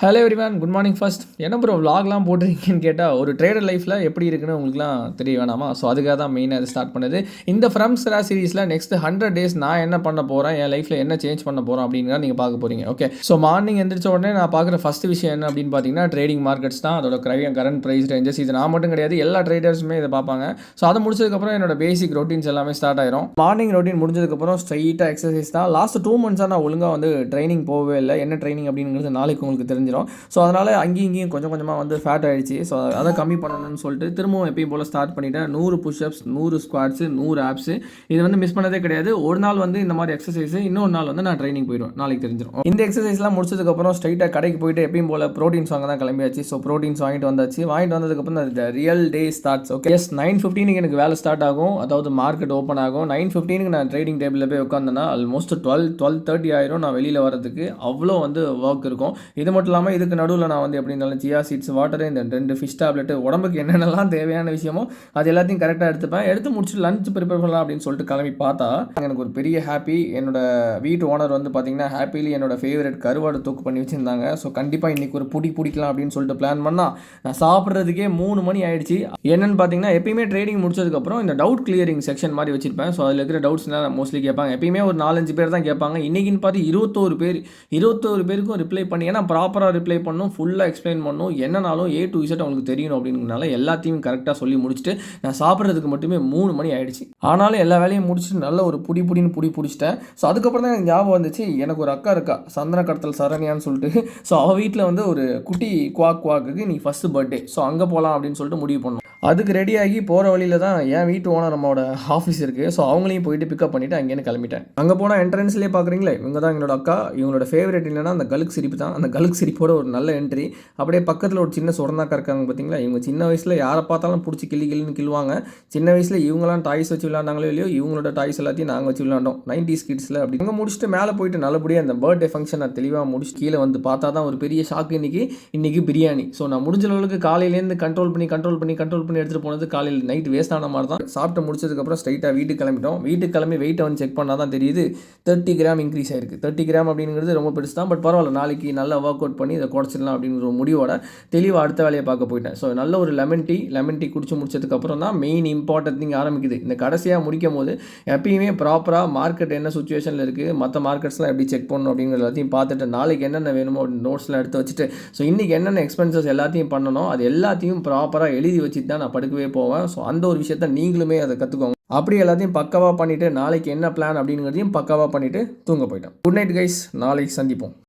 Hello everyone, good morning. First என்ன bro விலாக்லாம் போட்டிருக்கீங்கன்னு கேட்டால், ஒரு ட்ரேடர் லைஃப்பில் எப்படி இருக்குன்னு உங்களுக்குலாம் தெரிய வேணாமா? ஸோ அதுக்காக தான் மெயினாக இது ஸ்டார்ட் பண்ணது. இந்த ஃப்ரம் ஸ்க்ராட்ச் சீரிஸில் நெக்ஸ்ட் 100 டேஸ் நான் என்ன பண்ண போகிறேன், என் லைஃப்பில் என்ன சேஞ்ச் பண்ண போகிறோம் அப்படிங்கிறத நீங்கள் பார்க்க போகிறீங்க. ஓகே, ஸோ மார்னிங் எந்திரிச்ச உடனே நான் பார்க்குற ஃபஸ்ட் விஷயம் என்ன அப்படின்னு பார்த்தீங்கன்னா, ட்ரேடிங் மார்க்கெட்ஸ் தான். அதோட கரண்ட் ப்ரைஸ் ரேஞ்சஸ், இது நான் மட்டும் கிடையாது, எல்லா ட்ரேடர்ஸுமே இதை பார்ப்பாங்க. ஸோ அதை முடிச்சதுக்கப்புறம் என்னோட பேசிக் ரொட்டீன்ஸ் எல்லாமே ஸ்டார்ட் ஆயிரும். மார்னிங் ரொட்டீன் முடிஞ்சதுக்கப்புறம் ஸ்ட்ரைட்டாக எக்ஸசைஸ் தான். லாஸ்ட் 2 months நான் ஒழுங்காக வந்து ட்ரைனிங் போகவே இல்லை. என்ன ட்ரைனிங் அப்படிங்கிறது நாளைக்கு உங்களுக்கு தெரிஞ்சிடும். ஸோ அதனால் அங்கேயும் இங்கேயும் கொஞ்சம் கொஞ்சமாக வந்து ஃபேட் ஆகிடுச்சு. ஸோ அதை கம்மி பண்ணணும்னு சொல்லிட்டு திரும்பவும் எப்பயும் போல் ஸ்டார்ட் பண்ணிவிட்டேன். 100 புஷ்அப்ஸ், 100 ஸ்குவாட்ஸு, 100 ஆப்ஸு. இது வந்து மிஸ் பண்ணதே கிடையாது. ஒரு நாள் வந்து இந்த மாதிரி எக்ஸசைஸ், இன்னொரு நாள் வந்து நான் ட்ரைனிங் போயிடுவேன். நாளைக்கு தெரிஞ்சிடும். இந்த எக்ஸசைஸ்லாம் முடிச்சதுக்கப்புறம் ஸ்ட்ரைட்டாக கடைக்கு போயிட்டு எப்பயும் போல் ப்ரோட்டீன்ஸ் வாங்க தான் கிளம்பியாச்சு. ஸோ ப்ரோட்டீன்ஸ் வாங்கிட்டு வந்தாச்சு. வாங்கிட்டு வந்ததுக்கப்புறம் அந்த ரியல் டே ஸ்டார்ட்ஸ். ஓகே, 9:15 எனக்கு வேலை ஸ்டார்ட் ஆகும். அதாவது மார்க்கெட் ஓப்பன் ஆகும். 9:15 நான் ட்ரேடிங் டேபிளில் போய் உட்காந்தேன்னா ஆல்மோஸ்ட் 12:30 ஆயிரும் நான் வெளியில் வரதுக்கு. அவ்வளோ வந்து ஒர்க் இருக்கும். இது மட்டும் இல்லாமல் இதுக்கு நடுவில் நான் வந்து எப்படி இருந்தாலும் சியா சீட்ஸ், வாட்டரு, இந்த 2 ஃபிஷ் டேப்லெட்டு, உடம்புக்கு என்னென்னலாம் தேவையான விஷயமோ அது எல்லாத்தையும் கரெக்டாக எடுத்துப்பேன். எடுத்து முடிச்சுட்டு லஞ்ச் ப்ரிப்பேர் பண்ணலாம் அப்படின்னு சொல்லிட்டு கிளம்பி பார்த்தா எனக்கு ஒரு பெரிய ஹாப்பி. என்னோட வீட்டு ஓனர் வந்து பார்த்தீங்கன்னா ஹாப்பிலி என்னோட ஃபேவரட் கருவாடு தூக்கு பண்ணி வச்சுருந்தாங்க. ஸோ கண்டிப்பாக இன்றைக்கி ஒரு பிடிக்கலாம் அப்படின்னு சொல்லிட்டு பிளான் பண்ணால் நான் சாப்பிட்றதுக்கே 3 மணி ஆயிடுச்சு. என்னென்னு பார்த்தீங்கன்னா, எப்பயுமே ட்ரேடிங் முடிச்சதுக்கப்புறம் இந்த டவுட் கிளியரிங் செக்ஷன் மாதிரி வச்சிருப்பேன். ஸோ அதில் இருக்கிற டவுட்ஸ்லாம் மோஸ்ட்லி கேட்பாங்க. எப்பயுமே ஒரு 4-5 பேர் தான் கேட்பாங்க. இன்றைக்கின்னு பார்த்து 21 பேருக்கும் ரிப்ளை பண்ணி, ஏன்னா ப்ராப்பராக ரிப்ளை பண்ணணும், ஃபுல்லாக எக்ஸ்பிளைன் பண்ணணும், என்னன்னாலும் A to Z அவங்களுக்கு தெரியணும் அப்படிங்கிறனால எல்லாத்தையும் கரெக்டாக சொல்லி முடிச்சுட்டு நான் சாப்பிட்றதுக்கு மட்டுமே 3 மணி ஆயிடுச்சு. ஆனாலும் எல்லா வேலையும் முடிச்சுட்டு நல்ல ஒரு புடின்னு பிடிச்சிட்டேன். ஸோ அதுக்கப்புறம் தான் எனக்கு ஞாபகம் வந்துச்சு, எனக்கு ஒரு அக்கா இருக்கா, சந்தன கடத்தல் சரண்யான்னு சொல்லிட்டு. ஸோ அவள் வீட்டில் வந்து ஒரு குட்டி குவாக்குக்கு நீ ஃபஸ்ட்டு பர்த்டே, ஸோ அங்கே போகலாம் அப்படின்னு சொல்லிட்டு முடிவு பண்ணோம். அதுக்கு ரெடியாகி போகிற வழியில் தான் என் வீட்டு ஓனர் நம்மளோட ஆஃபீஸ் இருக்குது. ஸோ அவங்களையும் போயிட்டு பிக்கப் பண்ணிவிட்டு அங்கேருந்து கிளம்பிட்டேன். அங்கே போனால் என்ட்ரன்ஸ்லேயே பார்க்குறீங்களே, இவங்க தான் எங்களோட அக்கா. இவங்களோட ஃபேவரட் என்னன்னா அந்த கலுக்கு சிரிப்பு தான். அந்த கலுக்கு சிரிப்போட ஒரு நல்ல என்ட்ரி. அப்படியே பக்கத்தில் ஒரு சின்ன சுரந்தாக்கா இருக்காங்க பார்த்தீங்களா. இவங்க சின்ன வயசில் யாரை பார்த்தாலும் பிடிச்சி கிள்ளின்னு கிள்ளுவாங்க. சின்ன வயசில் இவங்களாம் டாய்ஸ் வச்சு விளையாண்டாங்களோ இல்லையோ, இவங்களோட டாய்ஸ் எல்லாத்தையும் நாங்கள் வச்சு விளையாண்டோம் 90s கிட்ஸில். அப்படி அங்கே முடிச்சுட்டு மேலே போயிட்டு நல்லபடியாக அந்த பர்த்டே ஃபங்க்ஷன் நான் தெளிவாக முடிச்சு கீழே வந்து பார்த்தா தான் ஒரு பெரிய ஷாக்கு. இன்றைக்கி பிரியாணி. ஸோ நான் முடிஞ்ச அளவுக்கு காலையிலேருந்து கண்ட்ரோல் பண்ணி எடுத்துகிட்டு போனது. காலையில் நைட் வேஸ்ட் ஆன மாதிரி தான். சாப்பிட்டு முடிச்சதுக்கப்புறம் ஸ்ட்ரைட்டாக வீட்டுக்கு கிளம்பிட்டோம். வீட்டுக்கு கிளம்பி வெயிட்டை வந்து செக் பண்ணால் தான் தெரியுது 30 கிராம் இன்க்ரீஸ் ஆயிருக்கு. 30 கிராம் அப்படிங்கிறது ரொம்ப பெருசு தான். பட் பரவாயில்ல, நாளைக்கு நல்லா ஒர்க் அவுட் பண்ணி இதை குறைச்சிடலாம் அப்படிங்கிற ஒரு முடிவோட தெளிவாக அடுத்த வேலையை பார்க்க போயிட்டேன். ஸோ நல்ல ஒரு லெமன் டீ குடிச்சு முடிச்சதுக்கப்புறம் தான் மெயின் இம்பார்ட்டன்ட் திங் ஆரம்பிக்குது. இந்த கடைசியாக முடிக்கும் போது எப்பயுமே ப்ராப்பராக மார்க்கெட் என்ன சுச்சுவேஷனில் இருக்குது, மற்ற மார்க்கெட்ஸ்லாம் எப்படி செக் பண்ணணும் அப்படிங்கிற எல்லாத்தையும் பார்த்துட்டு நாளைக்கு என்னென்ன வேணுமோ நோட்ஸ்லாம் எடுத்து வச்சுட்டு, ஸோ இன்றைக்கி என்னென்ன எக்ஸ்பென்சஸ் எல்லாத்தையும் பண்ணணும் அது எல்லாத்தையும் ப்ராப்பராக எழுதி வச்சுட்டு தான் நான் படுக்கவே போவேன். ஸோ அந்த ஒரு விஷயத்த நீங்களுமே அதை கற்றுக்கோங்க. அப்படி எல்லாத்தையும் பக்காவாக பண்ணிவிட்டு நாளைக்கு என்ன பிளான் அப்படிங்கிறதையும் பக்காவாக பண்ணிவிட்டு தூங்க போயிட்டேன். குட் நைட் கைஸ், நாளைக்கு சந்திப்போம்.